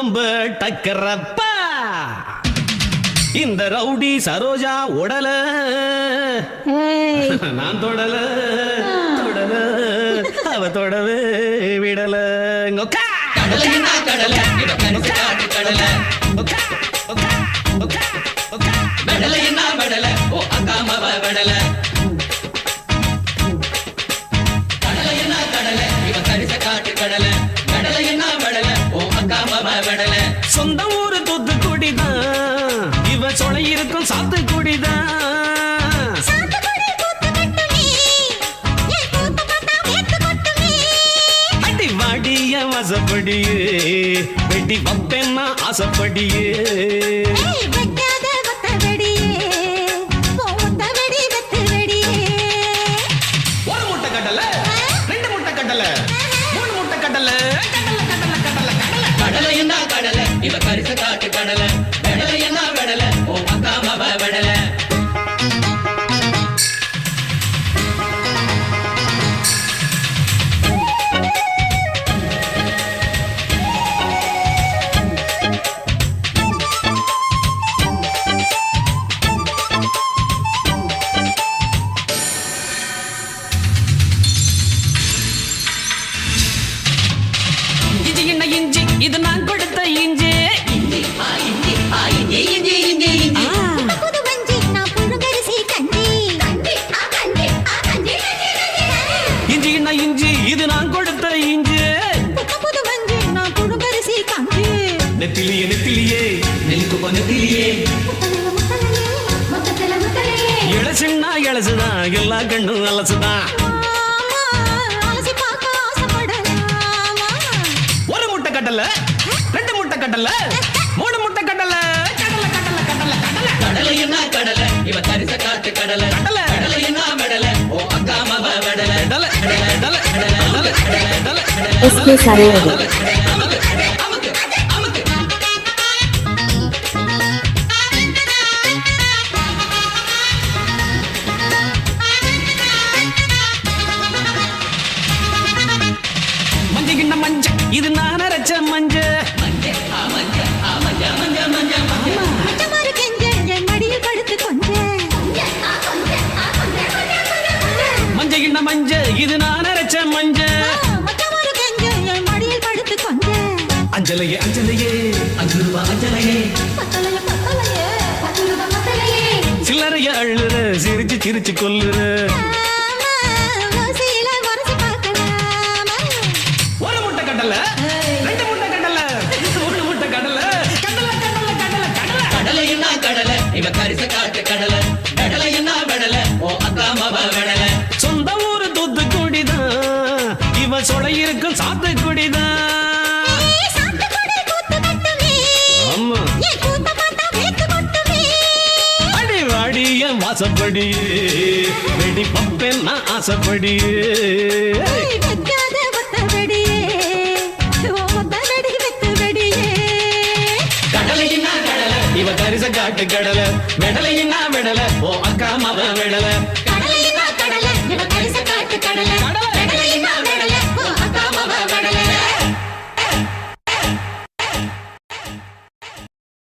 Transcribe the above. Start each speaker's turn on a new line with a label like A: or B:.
A: ரொம்ப டக்கறப்பா இந்த ரவுடி சரோஜா உடல நான் தொடல தொடல அவ தொடவே விடல கடல கடல கடல என்ன கடல ஓ அக்காமவ கடல கடல என்ன கடல இவ கரிச காட்டு கடல கடல என்ன கடல ஓ அக்காமவ கடல சொந்த ஊரு தூத்துக்குடிதான் இவ சொலை இருக்கும் சாத்துக்குடிதான் அடி வாடிய வசப்படியே வெட்டி வப்பேன்னா ஆசப்படியே இவ கரிச காட்டு கடல கடல என்ன கடல ஓ அக்காமவ கடல இஞ்சி என்ன இஞ்சி இது நான் கொடுத்த இஞ்சி இஞ்சி இது நான் கொடுத்த இஞ்சி நெத்திலியே நெத்திலியே நெல்லுக்கு நெத்திலியே இளசுன்னா இளசுதான் எல்லா கண்ணும் அலசுதான் ஒரு முட்டை கட்டல ரெண்டு முட்டை கட்டல மூணு முட்டை கட்டல கடல கடல கடல கடல கடல என்ன கடல இவ கரிச காட்டு கடல கடல கடல என்ன கடல ஓ அக்காமவ கடல கடல கடல கடல கடல
B: எஸ்கே சரேவதி
A: மஞ்ச மஞ்ச இது நான் அரைச்ச மஞ்ச மஞ்ச கிண்ண மஞ்ச இது நான் அரைச்ச மஞ்ச அஞ்சலையே அஞ்சலையே 5 ரூபாய் அஞ்சலையே சில்லறைய அள்ளுற சிரிச்சு சிரிச்சு கொல்லுற ஒரு முட்டை கடல ரெண்டு முட்டை கடல மூணு முட்டை கடல கடல கடல கடல கடல கடல என்ன கடல இவ கரிச காட்டு கடல கடல என்ன கடல ஓ அக்காமவ கடல சொந்த ஊரு தூத்துக்குடிதான் இவ சொலை இருக்கும் சாத்துக்குடிதான் அடி வாடிய வாசப்படியே வெடி பப்பேன் நான் ஆசப்படியே இவ கரிச காட்டு கடல மெடலையின்னா மெடல ஓ அக்காமவ மெடல கடல